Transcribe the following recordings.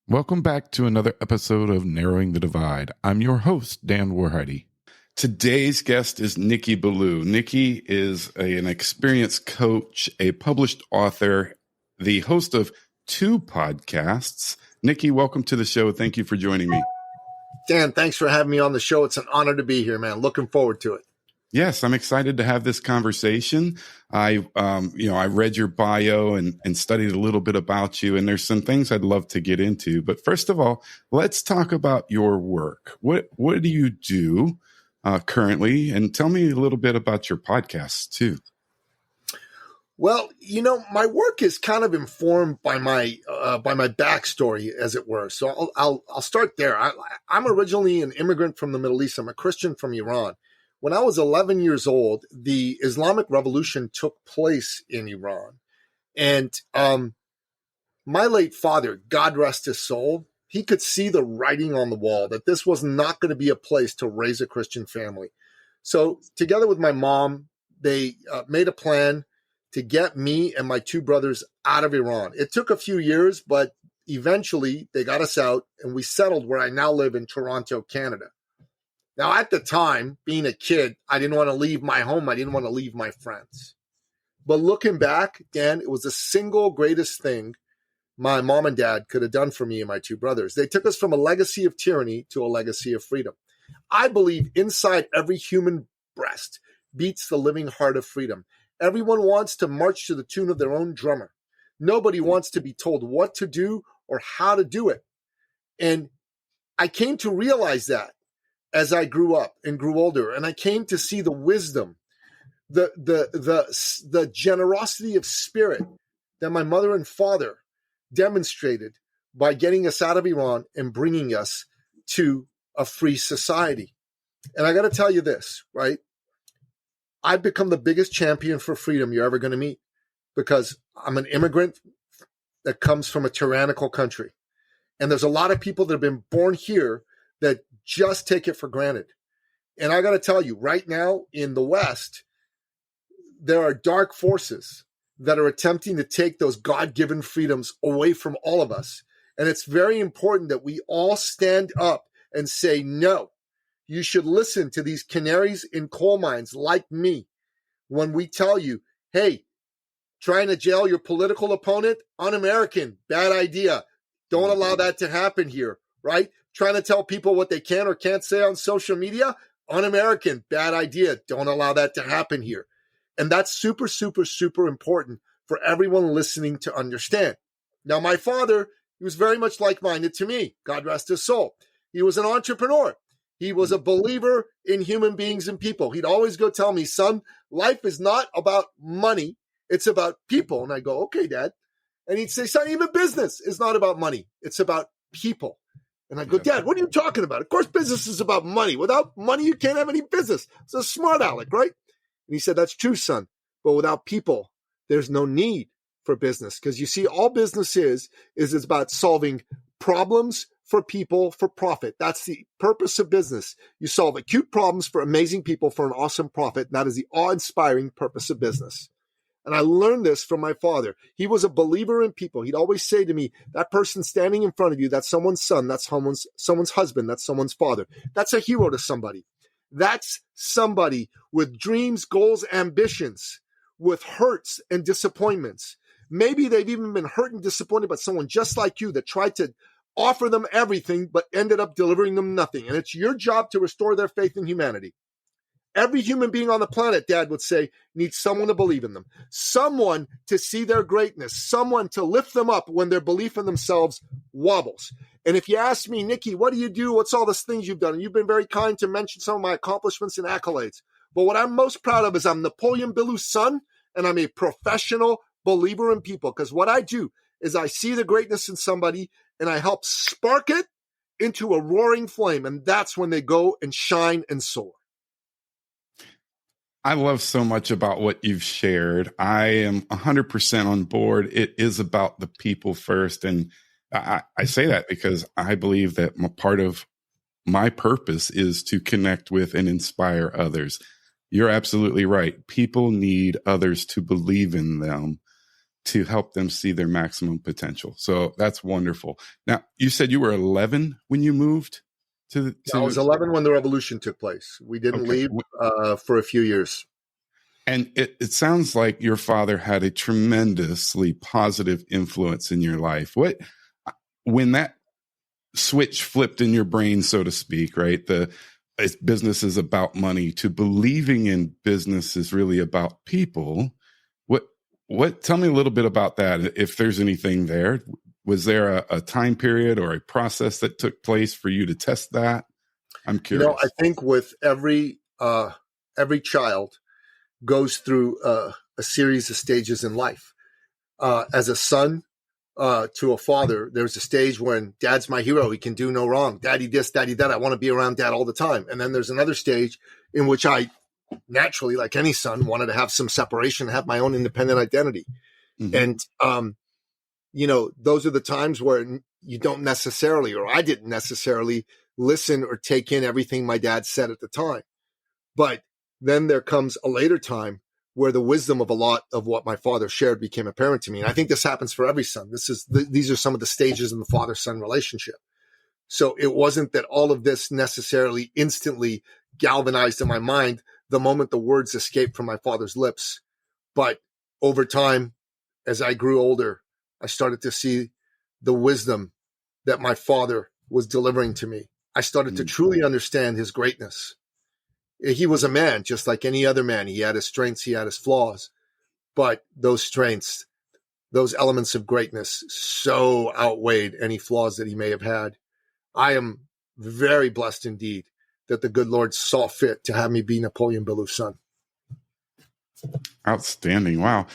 Welcome back to another episode of Narrowing the Divide. I'm your host, Dan Warheide. Today's guest is Nikki Ballou. Nikki is an experienced coach, a published author, the host of 2 podcasts. Nikki, welcome to the show. Thank you for joining me. Dan, thanks for having me on the show. It's an honor to be here, man. Looking forward to it. Yes, I'm excited to have this conversation. I read your bio and studied a little bit about you, and there's some things I'd love to get into. But first of all, let's talk about your work. What do you do currently? And tell me a little bit about your podcasts too. Well, my work is kind of informed by my backstory, as it were. So I'll start there. I'm originally an immigrant from the Middle East. I'm a Christian from Iran. When I was 11 years old, the Islamic Revolution took place in Iran. And my late father, God rest his soul, he could see the writing on the wall that this was not going to be a place to raise a Christian family. So together with my mom, they made a plan to get me and my 2 brothers out of Iran. It took a few years, but eventually they got us out and we settled where I now live in Toronto, Canada. Now, at the time, being a kid, I didn't want to leave my home. I didn't want to leave my friends. But looking back, Dan, it was the single greatest thing my mom and dad could have done for me and my 2 brothers. They took us from a legacy of tyranny to a legacy of freedom. I believe inside every human breast beats the living heart of freedom. Everyone wants to march to the tune of their own drummer. Nobody wants to be told what to do or how to do it. And I came to realize that as I grew up and grew older, and I came to see the wisdom, the generosity of spirit that my mother and father demonstrated by getting us out of Iran and bringing us to a free society. And I got to tell you this, right? I've become the biggest champion for freedom you're ever going to meet because I'm an immigrant that comes from a tyrannical country. And there's a lot of people that have been born here that just take it for granted. And I got to tell you, right now in the West, there are dark forces that are attempting to take those God-given freedoms away from all of us. And it's very important that we all stand up and say, no, you should listen to these canaries in coal mines like me when we tell you, hey, trying to jail your political opponent, un-American, bad idea. Don't allow that to happen here, right? Trying to tell people what they can or can't say on social media, un-American, bad idea. Don't allow that to happen here. And that's super, super, super important for everyone listening to understand. Now, my father, he was very much like-minded to me. God rest his soul. He was an entrepreneur. He was a believer in human beings and people. He'd always go tell me, son, life is not about money. It's about people. And I go, okay, Dad. And he'd say, son, even business is not about money. It's about people. And I go, Dad, what are you talking about? Of course, business is about money. Without money, you can't have any business. It's a smart aleck, right? And he said, that's true, son. But without people, there's no need for business. Because you see, all business is it's about solving problems for people for profit. That's the purpose of business. You solve acute problems for amazing people for an awesome profit. And that is the awe-inspiring purpose of business. And I learned this from my father. He was a believer in people. He'd always say to me, that person standing in front of you, that's someone's son, that's someone's husband, that's someone's father. That's a hero to somebody. That's somebody with dreams, goals, ambitions, with hurts and disappointments. Maybe they've even been hurt and disappointed by someone just like you that tried to offer them everything but ended up delivering them nothing. And it's your job to restore their faith in humanity. Every human being on the planet, Dad would say, needs someone to believe in them, someone to see their greatness, someone to lift them up when their belief in themselves wobbles. And if you ask me, Nikki, what do you do? What's all those things you've done? And you've been very kind to mention some of my accomplishments and accolades. But what I'm most proud of is I'm Napoleon Billou's son, and I'm a professional believer in people. Because what I do is I see the greatness in somebody, and I help spark it into a roaring flame. And that's when they go and shine and soar. I love so much about what you've shared. I am 100% on board. It is about the people first. And I say that because I believe that part of my purpose is to connect with and inspire others. You're absolutely right. People need others to believe in them, to help them see their maximum potential. So that's wonderful. Now, you said you were 11 when you moved to I was 11 when the revolution took place. We didn't leave for a few years. And it sounds like your father had a tremendously positive influence in your life. When that switch flipped in your brain, so to speak, right? Business is about money to believing in business is really about people. Tell me a little bit about that. If there's anything there, was there a time period or a process that took place for you to test that? I'm curious. I think with every child goes through a series of stages in life. As a son to a father, there's a stage when dad's my hero. He can do no wrong. Daddy this, daddy that. I want to be around dad all the time. And then there's another stage in which I naturally, like any son, wanted to have some separation, have my own independent identity. Mm-hmm. And, those are the times where you don't necessarily, or I didn't necessarily listen or take in everything my dad said at the time. But then there comes a later time where the wisdom of a lot of what my father shared became apparent to me. And I think this happens for every son. These are some of the stages in the father-son relationship. So it wasn't that all of this necessarily instantly galvanized in my mind the moment the words escaped from my father's lips. But over time, as I grew older, I started to see the wisdom that my father was delivering to me. I started to truly understand his greatness. He was a man, just like any other man. He had his strengths, he had his flaws. But those strengths, those elements of greatness so outweighed any flaws that he may have had. I am very blessed indeed that the good Lord saw fit to have me be Napoleon Ballou's son. Outstanding. Wow.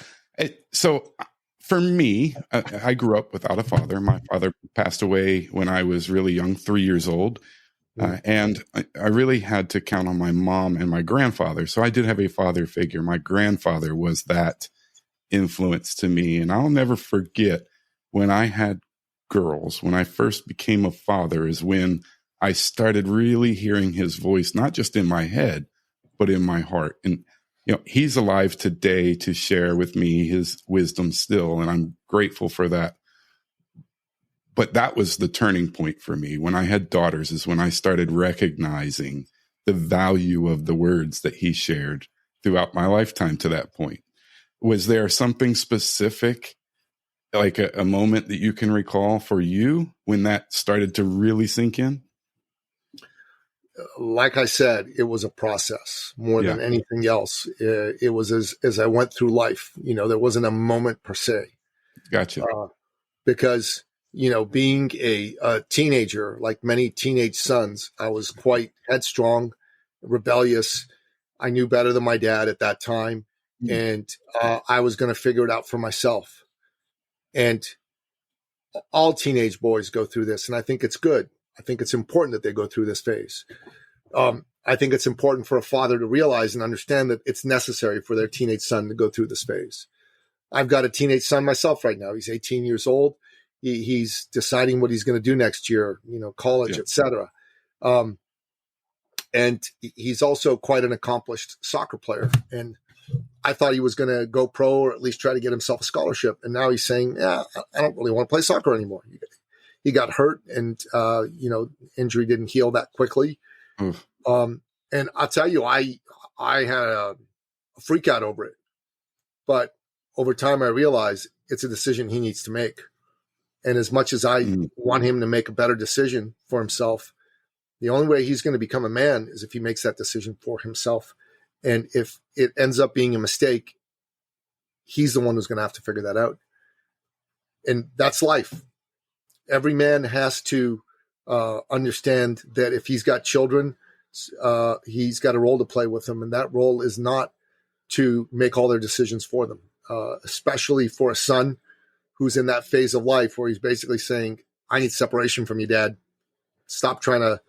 So for me, I grew up without a father. My father passed away when I was really young, 3 years old. And I really had to count on my mom and my grandfather. So I did have a father figure. My grandfather was that influence to me. And I'll never forget when I had girls, when I first became a father, is when I started really hearing his voice, not just in my head, but in my heart. And, he's alive today to share with me his wisdom still. And I'm grateful for that. But that was the turning point for me. When I had daughters is when I started recognizing the value of the words that he shared throughout my lifetime to that point. Was there something specific, like a moment that you can recall for you when that started to really sink in? Like I said, it was a process more than anything else. It was as I went through life, there wasn't a moment per se. Gotcha. Because being a teenager, like many teenage sons, I was quite headstrong, rebellious. I knew better than my dad at that time. And I was going to figure it out for myself. And all teenage boys go through this. And I think it's good. I think it's important that they go through this phase. I think it's important for a father to realize and understand that it's necessary for their teenage son to go through this phase. I've got a teenage son myself right now. He's 18 years old. He's deciding what he's going to do next year, college, etc. And he's also quite an accomplished soccer player. And I thought he was going to go pro or at least try to get himself a scholarship. And now he's saying, I don't really want to play soccer anymore. He got hurt and, injury didn't heal that quickly. And I'll tell you, I had a freak out over it. But over time, I realized it's a decision he needs to make. And as much as I want him to make a better decision for himself, the only way he's going to become a man is if he makes that decision for himself. And if it ends up being a mistake, he's the one who's going to have to figure that out. And that's life. Every man has to understand that if he's got children, he's got a role to play with them. And that role is not to make all their decisions for them, especially for a son who's in that phase of life where he's basically saying, I need separation from you, Dad. Stop trying to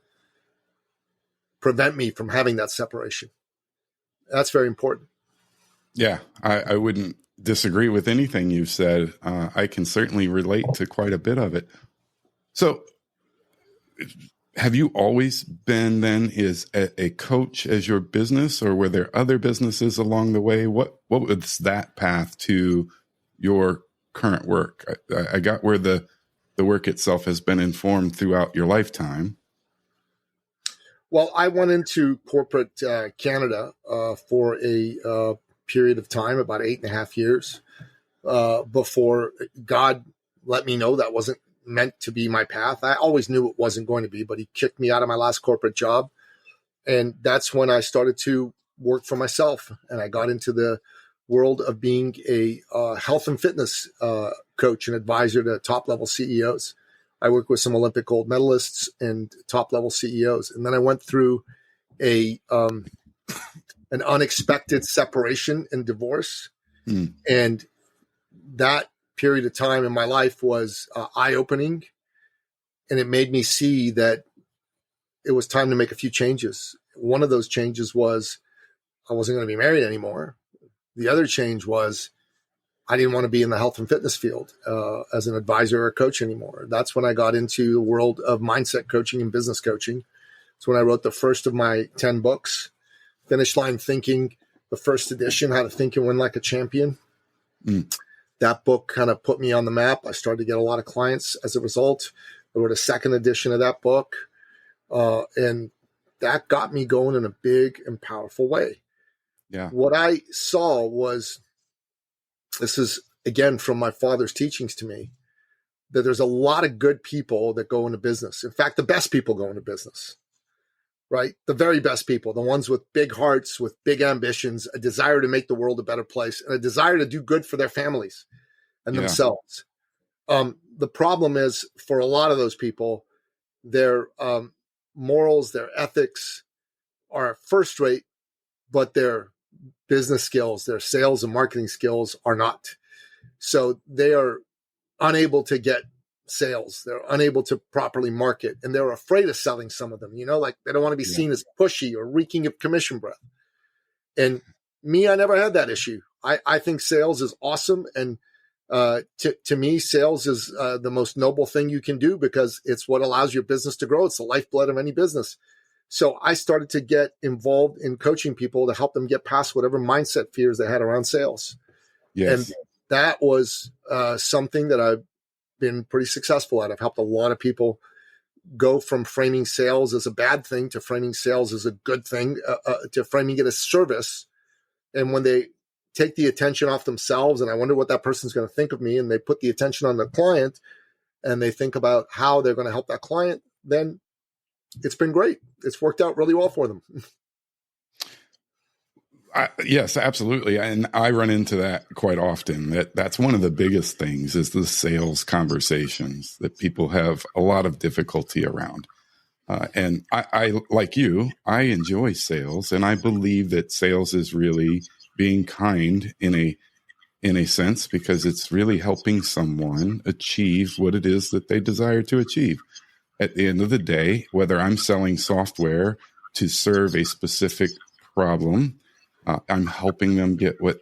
prevent me from having that separation. That's very important. Yeah, I wouldn't disagree with anything you've said. I can certainly relate to quite a bit of it. So have you always been then is a coach as your business, or were there other businesses along the way? What was that path to your current work. I got where the work itself has been informed throughout your lifetime. Well, I went into corporate Canada for a period of time, about 8.5 years, before God let me know that wasn't meant to be my path. I always knew it wasn't going to be, but he kicked me out of my last corporate job. And that's when I started to work for myself. And I got into the world of being a health and fitness coach and advisor to top-level CEOs. I work with some Olympic gold medalists and top-level CEOs. And then I went through an unexpected separation and divorce. And that period of time in my life was eye-opening. And it made me see that it was time to make a few changes. One of those changes was I wasn't going to be married anymore. The other change was I didn't want to be in the health and fitness field as an advisor or a coach anymore. That's when I got into the world of mindset coaching and business coaching. It's when I wrote the first of my 10 books, Finish Line Thinking, the first edition, How to Think and Win Like a Champion. That book kind of put me on the map. I started to get a lot of clients as a result. I wrote a second edition of that book. And that got me going in a big and powerful way. Yeah. What I saw was, this is again from my father's teachings to me, that there's a lot of good people that go into business. In fact, the best people go into business, right? The very best people, the ones with big hearts, with big ambitions, a desire to make the world a better place, and a desire to do good for their families and themselves. The problem is, for a lot of those people, their morals, their ethics are first rate, but their business skills, their sales and marketing skills are not. So they are unable to get sales. They're unable to properly market, and they're afraid of selling some of them, like they don't want to be seen as pushy or reeking of commission breath. And me, I never had that issue. I think sales is awesome. And to me, sales is the most noble thing you can do, because it's what allows your business to grow. It's the lifeblood of any business. So I started to get involved in coaching people to help them get past whatever mindset fears they had around sales. Yes. And that was something that I've been pretty successful at. I've helped a lot of people go from framing sales as a bad thing to framing sales as a good thing, to framing it as service. And when they take the attention off themselves, and I wonder what that person's going to think of me, and they put the attention on the client, and they think about how they're going to help that client, then it's been great. It's worked out really well for them. Yes, absolutely. And I run into that quite often. That's one of the biggest things, is the sales conversations that people have a lot of difficulty around. And I, like you, I enjoy sales, and I believe that sales is really being kind in a sense, because it's really helping someone achieve what it is that they desire to achieve. At the end of the day, whether I'm selling software to serve a specific problem, I'm helping them get what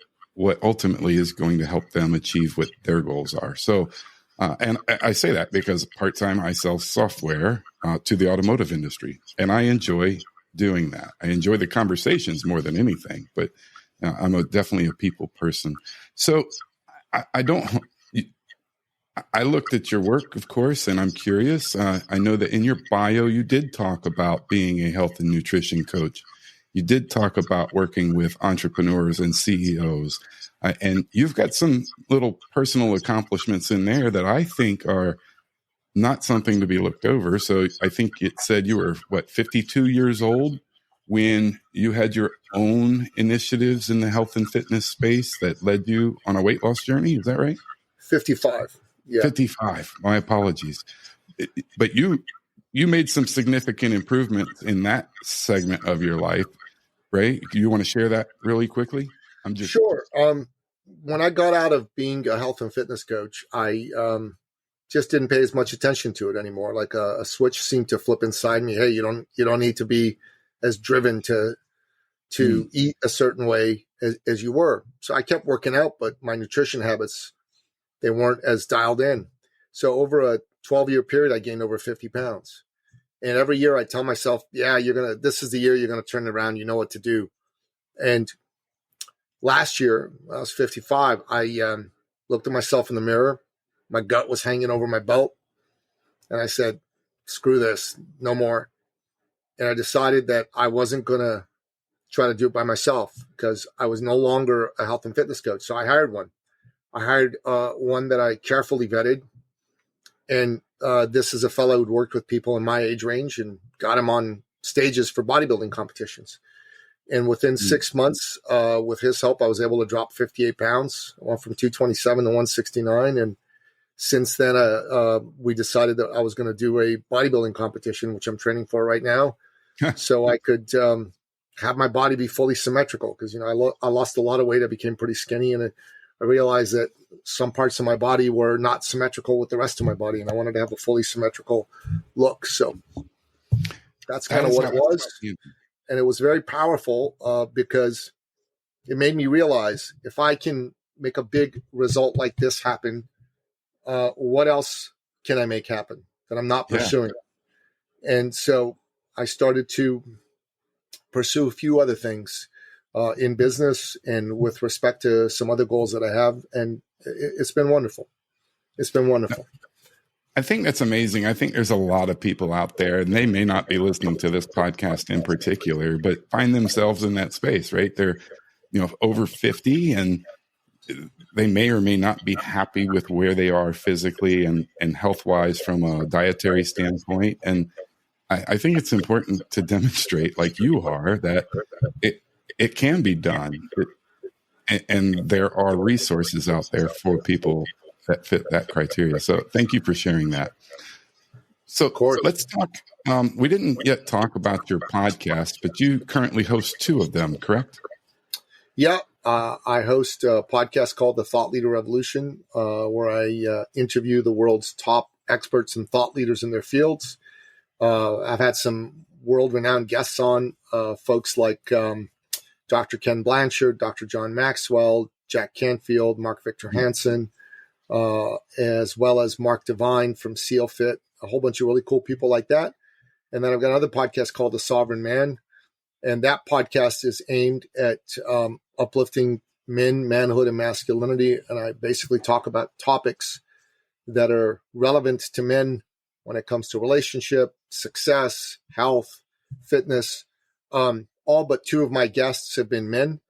ultimately is going to help them achieve what their goals are. So, and I say that because part-time I sell software to the automotive industry, and I enjoy doing that. I enjoy the conversations more than anything, but I'm definitely a people person. So I looked at your work, of course, and I'm curious. I know that in your bio, you did talk about being a health and nutrition coach. You did talk about working with entrepreneurs and CEOs, and you've got some little personal accomplishments in there that I think are not something to be looked over. So I think it said you were, 52 years old when you had your own initiatives in the health and fitness space that led you on a weight loss journey. Is that right? 55. Yeah. 55. My apologies. But you made some significant improvements in that segment of your life, right? Do you want to share that really quickly? Sure. When I got out of being a health and fitness coach, I just didn't pay as much attention to it anymore. Like a switch seemed to flip inside me. Hey, you don't need to be as driven to eat a certain way as you were. So I kept working out, but my nutrition habits, they weren't as dialed in. So over a 12-year period, I gained over 50 pounds. And every year I tell myself, this is the year you're going to turn it around. You know what to do. And last year, when I was 55, I looked at myself in the mirror. My gut was hanging over my belt. And I said, screw this, no more. And I decided that I wasn't going to try to do it by myself because I was no longer a health and fitness coach. So I hired one. I hired one that I carefully vetted. And this is a fellow who'd worked with people in my age range and got him on stages for bodybuilding competitions. And within 6 months, with his help, I was able to drop 58 pounds. I went from 227 to 169. And since then, we decided that I was going to do a bodybuilding competition, which I'm training for right now, so I could have my body be fully symmetrical. Because, I lost a lot of weight. I became pretty skinny. And I realized that some parts of my body were not symmetrical with the rest of my body. And I wanted to have a fully symmetrical look. So that's kind of what it was. And it was very powerful because it made me realize if I can make a big result like this happen, what else can I make happen that I'm not pursuing? And so I started to pursue a few other things in business and with respect to some other goals that I have. And it's been wonderful. It's been wonderful. I think that's amazing. I think there's a lot of people out there, and they may not be listening to this podcast in particular, but find themselves in that space, right? They're, over 50 and they may or may not be happy with where they are physically and health-wise from a dietary standpoint. And I think it's important to demonstrate, like you are, that it can be done. And there are resources out there for people that fit that criteria. So thank you for sharing that. So let's talk. We didn't yet talk about your podcast, but you currently host 2 of them, correct? Yeah. I host a podcast called The Thought Leader Revolution, where I interview the world's top experts and thought leaders in their fields. I've had some world-renowned guests on, folks like Dr. Ken Blanchard, Dr. John Maxwell, Jack Canfield, Mark Victor Hansen, as well as Mark Devine from SEAL Fit, a whole bunch of really cool people like that. And then I've got another podcast called The Sovereign Man. And that podcast is aimed at uplifting men, manhood, and masculinity. And I basically talk about topics that are relevant to men when it comes to relationship, success, health, fitness. All but 2 of my guests have been men.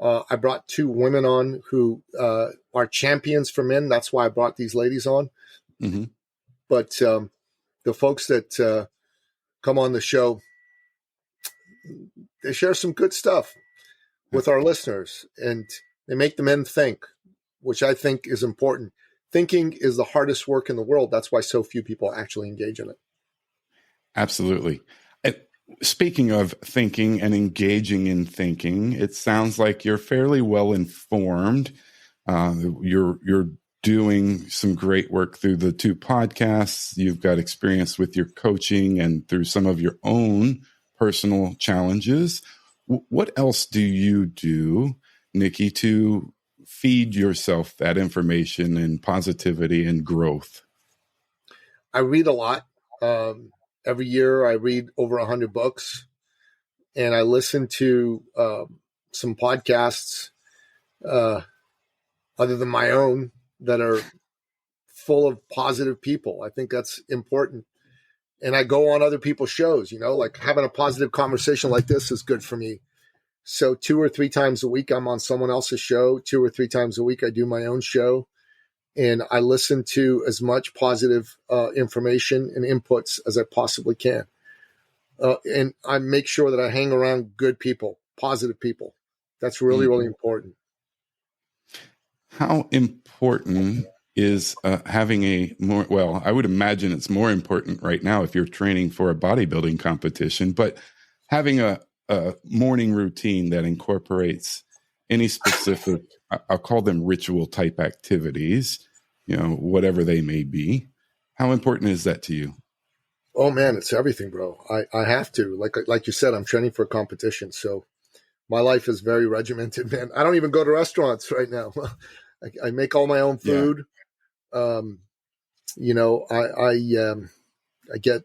I brought 2 women on who are champions for men. That's why I brought these ladies on. Mm-hmm. But the folks that come on the show, they share some good stuff with our listeners, and they make the men think, which I think is important. Thinking is the hardest work in the world. That's why so few people actually engage in it. Absolutely. Speaking of thinking and engaging in thinking, it sounds like you're fairly well informed. You're doing some great work through the 2 podcasts. You've got experience with your coaching and through some of your own personal challenges. What else do you do, Nikki, to feed yourself that information and positivity and growth? I read a lot. Every year I read over 100 books, and I listen to some podcasts other than my own that are full of positive people. I think that's important. And I go on other people's shows, like having a positive conversation like this is good for me. So 2 or 3 times a week, I'm on someone else's show. 2 or 3 times a week, I do my own show. And I listen to as much positive information and inputs as I possibly can. And I make sure that I hang around good people, positive people. That's really, really important. How important is having a more, I would imagine it's more important right now if you're training for a bodybuilding competition, but having a morning routine that incorporates any specific, I'll call them ritual type activities, whatever they may be. How important is that to you? Oh man, it's everything, bro. I have to, like you said, I'm training for a competition. So my life is very regimented, man. I don't even go to restaurants right now. I make all my own food. Yeah. I get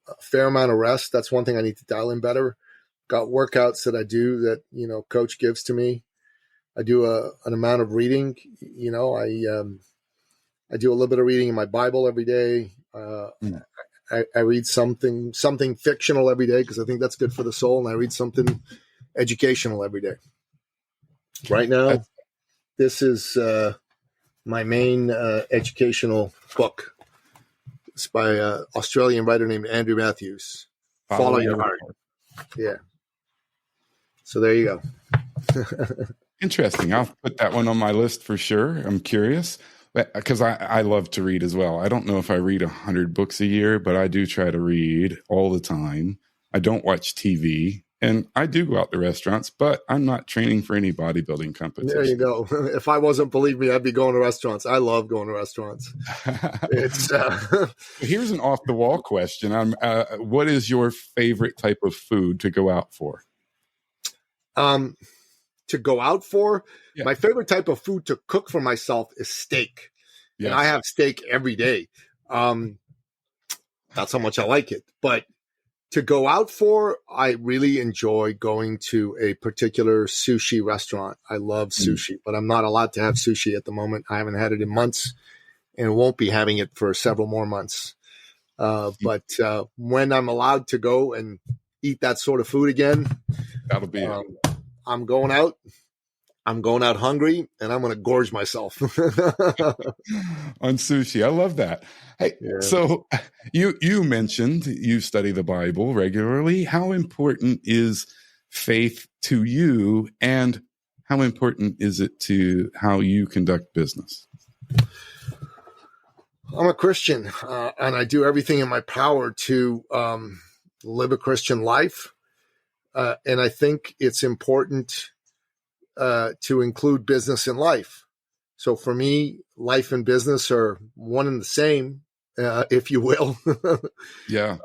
a fair amount of rest. That's one thing I need to dial in better. Got workouts that I do that, coach gives to me. I do an amount of reading. You know, I do a little bit of reading in my Bible every day. I read something fictional every day because I think that's good for the soul, and I read something educational every day. Right now, this is my main educational book. It's by an Australian writer named Andrew Matthews. Follow Your Heart. Yeah. So there you go. Interesting. I'll put that one on my list for sure. I'm curious because I love to read as well. I don't know if I read 100 books a year, but I do try to read all the time. I don't watch TV, and I do go out to restaurants, but I'm not training for any bodybuilding competition. There you go. If I wasn't, believe me, I'd be going to restaurants. I love going to restaurants. It's Here's an off the wall question. What is your favorite type of food to go out for? To go out for, my favorite type of food to cook for myself is steak. Yes. And I have steak every day. That's how much I like it. But to go out for, I really enjoy going to a particular sushi restaurant. I love sushi, but I'm not allowed to have sushi at the moment. I haven't had it in months and won't be having it for several more months. But when I'm allowed to go and eat that sort of food again, that'll be it. I'm going out hungry, and I'm going to gorge myself on sushi. I love that. Hey, so you mentioned you study the Bible regularly. How important is faith to you, and how important is it to how you conduct business? I'm a Christian, and I do everything in my power to live a Christian life. And I think it's important to include business in life. So for me, life and business are one and the same, if you will. Yeah.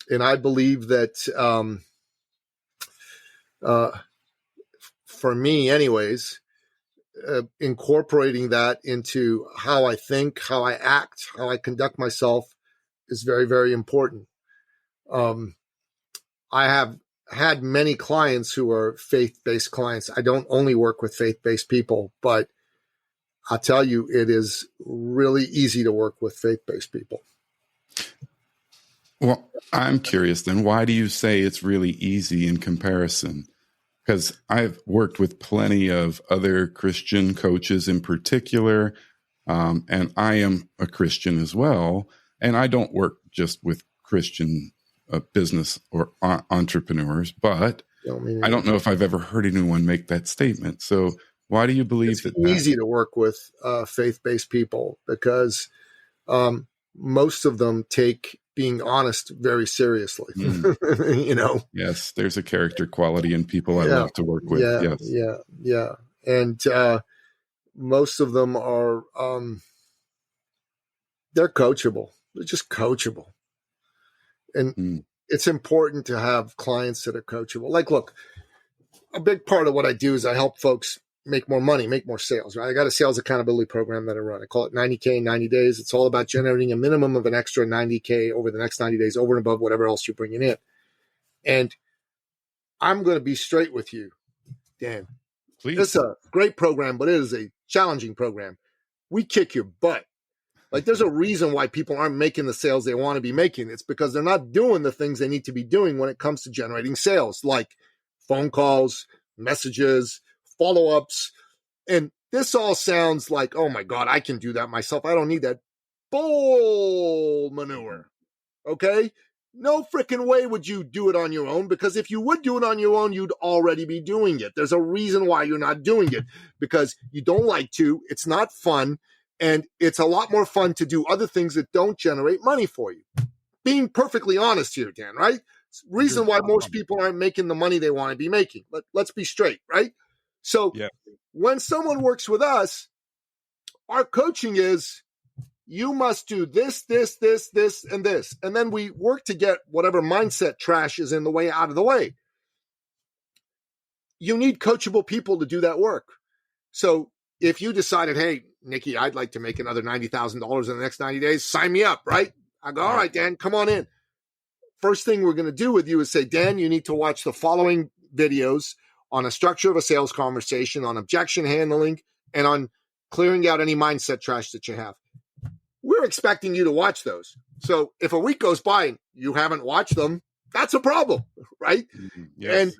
And I believe that for me anyways, incorporating that into how I think, how I act, how I conduct myself is very, very important. I have had many clients who are faith-based clients. I don't only work with faith-based people, but I'll tell you, it is really easy to work with faith-based people. Well, I'm curious then, why do you say it's really easy in comparison? Because I've worked with plenty of other Christian coaches in particular, and I am a Christian as well, and I don't work just with Christian business or entrepreneurs, but I don't know if I've ever heard anyone make that statement. So why do you believe it's easy to work with faith-based people? Because most of them take being honest very seriously. You know? Yes, there's a character quality in people I love to work with. Yeah. And most of them are, they're coachable. They're just coachable. And it's important to have clients that are coachable. Like, look, a big part of what I do is I help folks make more money, make more sales, right? I got a sales accountability program that I run. I call it 90K in 90 days. It's all about generating a minimum of an extra 90K over the next 90 days, over and above whatever else you're bringing in. And I'm going to be straight with you, Dan. Please. It's a great program, but it is a challenging program. We kick your butt. Like, there's a reason why people aren't making the sales they want to be making. It's because they're not doing the things they need to be doing when it comes to generating sales, like phone calls, messages, follow-ups. And this all sounds like, oh my God, I can do that myself. I don't need that. Bull manure. Okay? No freaking way would you do it on your own, because if you would do it on your own, you'd already be doing it. There's a reason why you're not doing it, because you don't like to. It's not fun. And it's a lot more fun to do other things that don't generate money for you. Being perfectly honest here, Dan, right? It's the reason why most people aren't making the money they want to be making. Let's be straight, right? So when someone works with us, our coaching is, you must do this, this, this, this, and this. And then we work to get whatever mindset trash is in the way out of the way. You need coachable people to do that work. So if you decided, hey, Nikki, I'd like to make another $90,000 in the next 90 days, sign me up, right? I go, all right, Dan, come on in. First thing we're going to do with you is say, Dan, you need to watch the following videos on a structure of a sales conversation, on objection handling, and on clearing out any mindset trash that you have. We're expecting you to watch those. So if a week goes by and you haven't watched them, that's a problem, right? Yes. And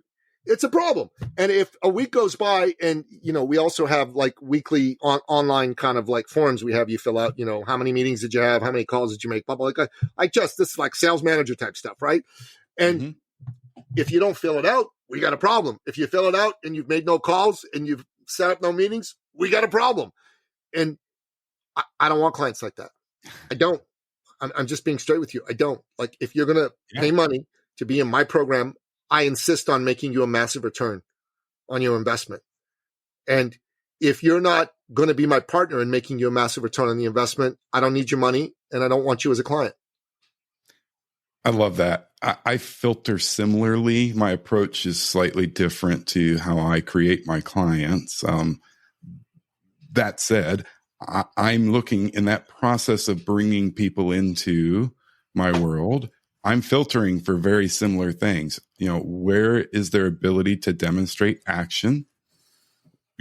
it's a problem. And if a week goes by and, we also have like weekly online kind of like forms we have you fill out, how many meetings did you have? How many calls did you make? Blah, blah, blah. This is like sales manager type stuff, right? And if you don't fill it out, we got a problem. If you fill it out and you've made no calls and you've set up no meetings, we got a problem. And I don't want clients like that. I don't. I'm just being straight with you. I don't. Like, if you're going to pay money to be in my program, I insist on making you a massive return on your investment. And if you're not going to be my partner in making you a massive return on the investment, I don't need your money and I don't want you as a client. I love that. I filter similarly. My approach is slightly different to how I create my clients. That said, I'm looking in that process of bringing people into my world. I'm filtering for very similar things. Where is their ability to demonstrate action?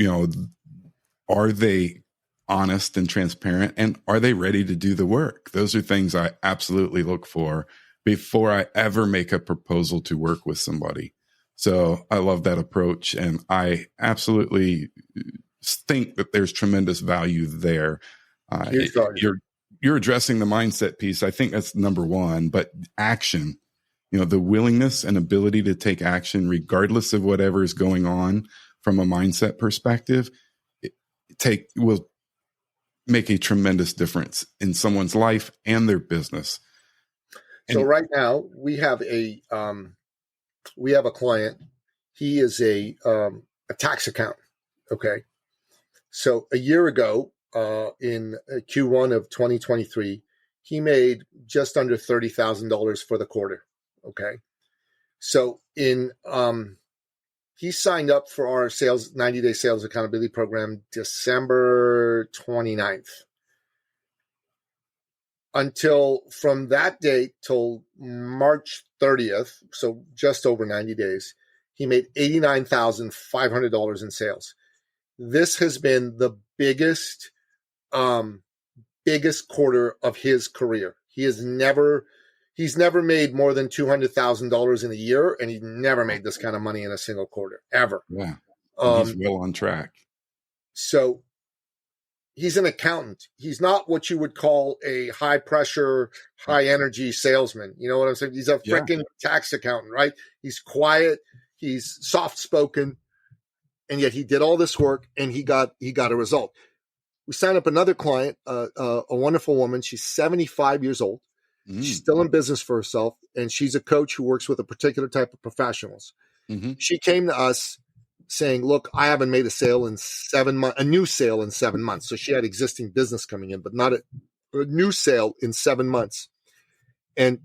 Are they honest and transparent? And are they ready to do the work? Those are things I absolutely look for before I ever make a proposal to work with somebody. So I love that approach. And I absolutely think that there's tremendous value there. You're addressing the mindset piece. I think that's number one, but action, the willingness and ability to take action, regardless of whatever is going on from a mindset perspective, will make a tremendous difference in someone's life and their business. So right now we have a client. He is a tax accountant. Okay. So a year ago, in Q1 of 2023, he made just under $30,000 for the quarter. Okay. So he signed up for our 90-day sales accountability program, December 29th. Until from that date till March 30th, so just over 90 days, he made $89,500 in sales. This has been the biggest quarter of his career. He's never made more than $200,000 in a year, and he never made this kind of money in a single quarter, ever. Yeah. He's well on track. So he's an accountant. He's not what you would call a high pressure, high energy salesman. You know what I'm saying? He's a freaking tax accountant, right? He's quiet. He's soft spoken. And yet he did all this work and he got a result. We signed up another client, a wonderful woman. She's 75 years old. She's still in business for herself. And she's a coach who works with a particular type of professionals. She came to us saying, look, I haven't made a sale in 7 months, a new sale in 7 months. So she had existing business coming in, but not a new sale in 7 months. And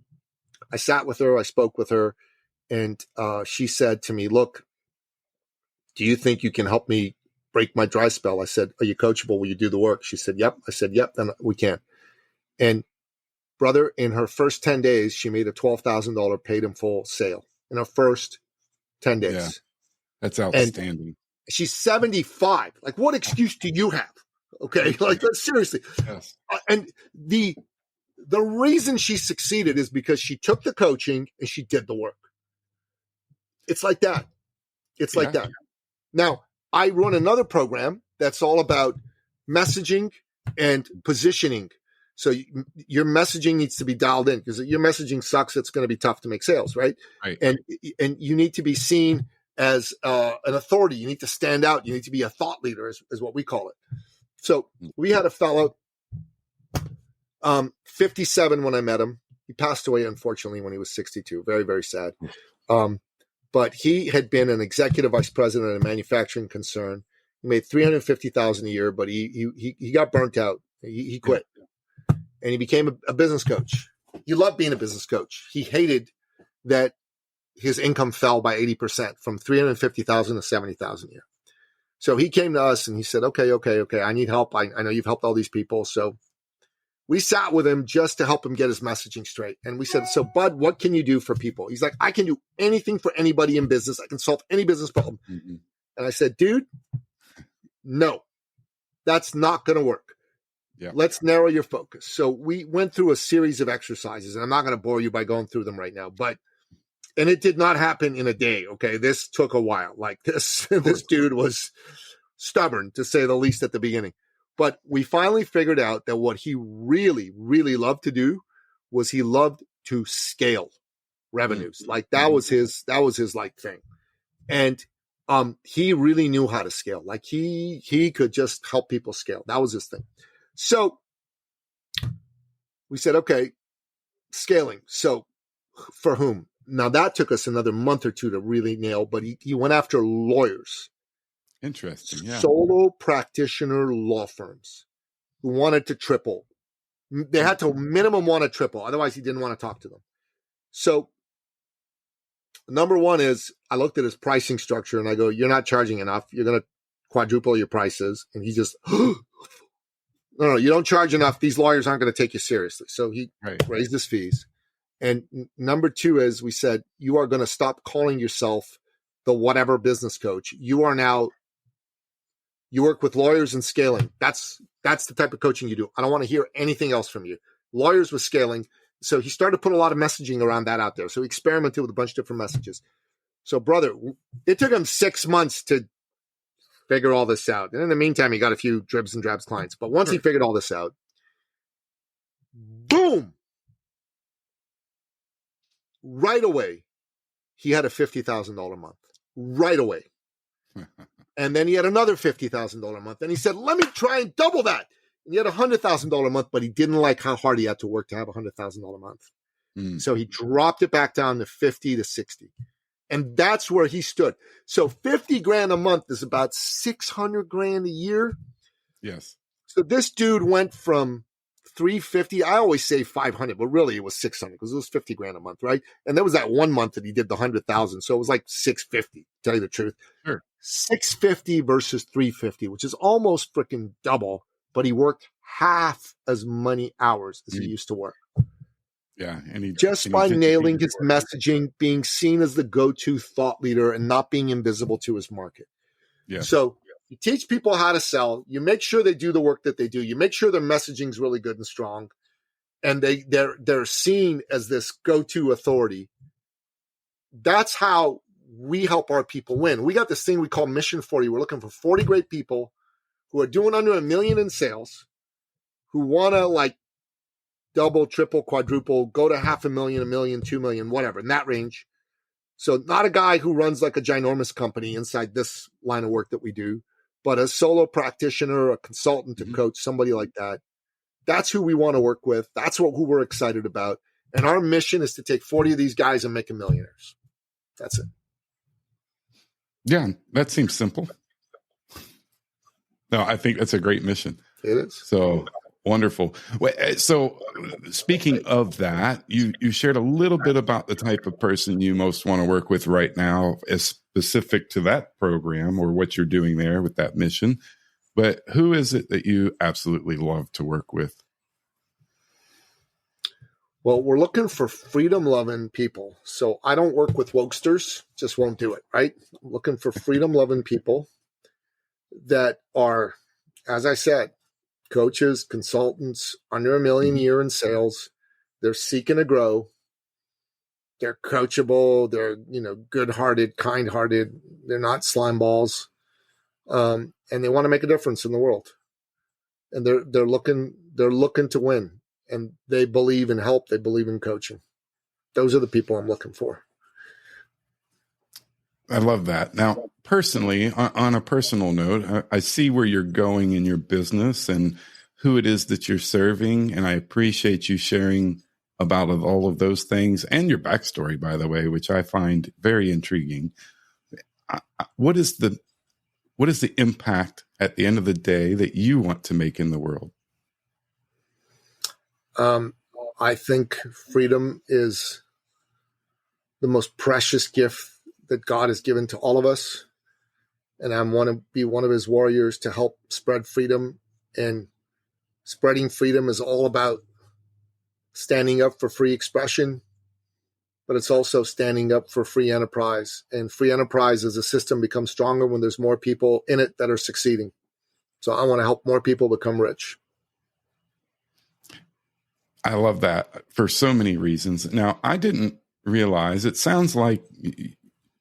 I sat with her, I spoke with her, and she said to me, look, do you think you can help me break my dry spell? I said, are you coachable? Will you do the work? She said, yep. I said, yep, then we can. And brother, in her first 10 days, she made a $12,000 paid in full sale in her first 10 days. Yeah, that's outstanding. And she's 75. Like, what excuse do you have? Okay. Like, seriously. Yes. And the reason she succeeded is because she took the coaching and she did the work. It's like that. It's like that. Now, I run another program that's all about messaging and positioning. So your messaging needs to be dialed in, because if your messaging sucks, it's going to be tough to make sales, right? And you need to be seen as an authority. You need to stand out. You need to be a thought leader, is what we call it. So we had a fellow, 57 when I met him. He passed away, unfortunately, when he was 62. Very, very sad. But he had been an executive vice president at a manufacturing concern. He made $350,000 a year, but he got burnt out. He quit, and he became a business coach. He loved being a business coach. He hated that his income fell by 80% from $350,000 to $70,000 a year. So he came to us and he said, okay, I need help. I know you've helped all these people. So we sat with him just to help him get his messaging straight. And we said, so Bud, what can you do for people? He's like, I can do anything for anybody in business. I can solve any business problem. Mm-hmm. And I said, dude, no, that's not going to work. Yeah. Let's narrow your focus. So we went through a series of exercises, and I'm not going to bore you by going through them right now, and it did not happen in a day. Okay. This took a while. Like this dude was stubborn, to say the least, at the beginning. But we finally figured out that what he really, really loved to do was he loved to scale revenues. Like that was his like thing. And he really knew how to scale. Like he could just help people scale. That was his thing. So we said, okay, scaling. So for whom? Now that took us another month or two to really nail, but he went after lawyers. Interesting. Yeah. Solo practitioner law firms who wanted to triple. They had to minimum want to triple. Otherwise, he didn't want to talk to them. So number one is I looked at his pricing structure and I go, you're not charging enough. You're going to quadruple your prices. And he just, no, you don't charge enough. These lawyers aren't going to take you seriously. So he raised his fees. And number two is we said, you are going to stop calling yourself the whatever business coach. You are now, you work with lawyers and scaling. That's the type of coaching you do. I don't want to hear anything else from you. Lawyers with scaling. So he started to put a lot of messaging around that out there. So he experimented with a bunch of different messages. So brother, it took him 6 months to figure all this out. And in the meantime, he got a few dribs and drabs clients. But once he figured all this out, boom, right away, he had a $50,000 month. Right away. And then he had another $50,000 a month. And he said, let me try and double that. And he had a $100,000 a month, but he didn't like how hard he had to work to have a $100,000 a month. So he dropped it back down to 50 to 60. And that's where he stood. So 50 grand a month is about 600 grand a year. Yes. So this dude went from 350. I always say 500, but really it was 600 because it was 50 grand a month, right? And there was that 1 month that he did the 100,000. So it was like 650, to tell you the truth. Sure. 650 versus 350, which is almost freaking double, but he worked half as many hours as he used to work. Yeah. By nailing his messaging, being seen as the go-to thought leader and not being invisible to his market. Yeah. So you teach people how to sell. You make sure they do the work that they do. You make sure their messaging is really good and strong. And they're seen as this go-to authority. That's how we help our people win. We got this thing we call Mission 40. We're looking for 40 great people who are doing under $1 million in sales, who want to like double, triple, quadruple, go to $500,000, $1 million, $2 million, whatever, in that range. So not a guy who runs like a ginormous company inside this line of work that we do, but a solo practitioner, a consultant, a coach, somebody like that. That's who we want to work with. That's who we're excited about. And our mission is to take 40 of these guys and make them millionaires. That's it. Yeah, that seems simple. No, I think that's a great mission. It is. So wonderful. So speaking of that, you shared a little bit about the type of person you most want to work with right now, as specific to that program or what you're doing there with that mission. But who is it that you absolutely love to work with? Well, we're looking for freedom-loving people. So I don't work with wokesters, just won't do it, right? I'm looking for freedom-loving people that are, as I said, coaches, consultants, under $1 million a year in sales. They're seeking to grow. They're coachable. They're, good-hearted, kind-hearted. They're not slime balls. And they want to make a difference in the world. And they're looking to win. And they believe in help. They believe in coaching. Those are the people I'm looking for. I love that. Now, personally, on a personal note, I see where you're going in your business and who it is that you're serving. And I appreciate you sharing about all of those things and your backstory, by the way, which I find very intriguing. What is the impact at the end of the day that you want to make in the world? I think freedom is the most precious gift that God has given to all of us. And I want to be one of his warriors to help spread freedom and Spreading freedom is all about standing up for free expression, but it's also standing up for free enterprise. And free enterprise as a system becomes stronger when there's more people in it that are succeeding. So I want to help more people become rich. I love that for so many reasons. Now, I didn't realize, it sounds like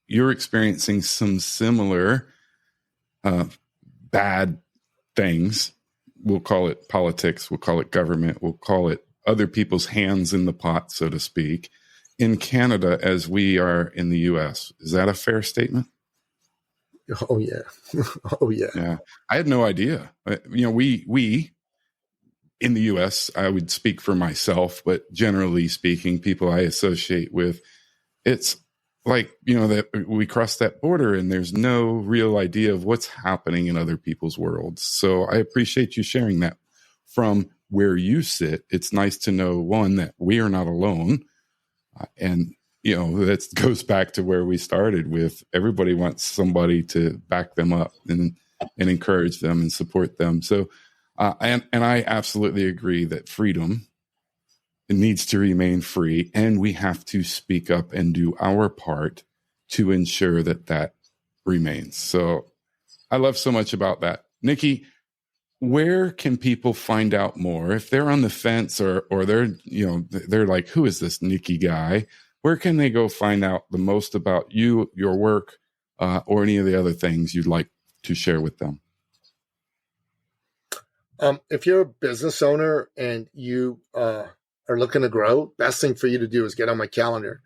you're experiencing some similar bad things. We'll call it politics, we'll call it government, we'll call it other people's hands in the pot, so to speak, in Canada as we are in the US. Is that a fair statement? Oh, yeah. Oh, yeah. Yeah. I had no idea. We in the US, I would speak for myself, but generally speaking, people I associate with, it's like, that we cross that border and there's no real idea of what's happening in other people's worlds. So I appreciate you sharing that from where you sit. It's nice to know, one, that we are not alone. And, that goes back to where we started with everybody wants somebody to back them up and encourage them and support them. So, and I absolutely agree that freedom needs to remain free, and we have to speak up and do our part to ensure that remains. So I love so much about that. Nikki, where can people find out more if they're on the fence or they're like, who is this Nikki guy? Where can they go find out the most about you, your work, or any of the other things you'd like to share with them? If you're a business owner and you are looking to grow, best thing for you to do is get on my calendar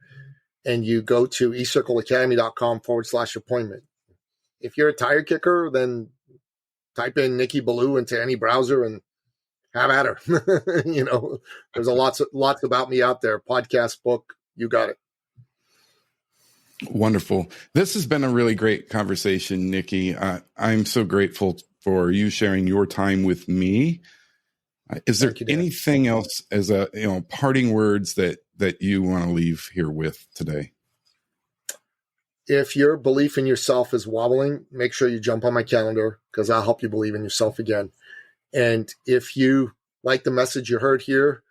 and you go to ecircleacademy.com/appointment. If you're a tire kicker, then type in Nikki Ballou into any browser and have at her. There's lots about me out there. Podcast, book, you got it. Wonderful. This has been a really great conversation, Nikki. I'm so grateful for you sharing your time with me. Is there anything else as parting words that you want to leave here with today? If your belief in yourself is wobbling, make sure you jump on my calendar because I'll help you believe in yourself again. And if you like the message you heard here,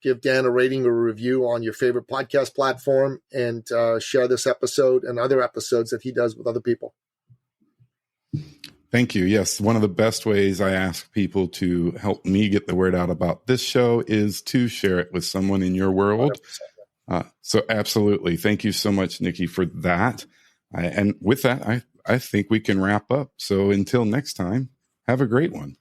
give Dan a rating or a review on your favorite podcast platform and share this episode and other episodes that he does with other people. Thank you. Yes, one of the best ways I ask people to help me get the word out about this show is to share it with someone in your world. So absolutely. Thank you so much, Nikki, for that. And with that, I think we can wrap up. So until next time, have a great one.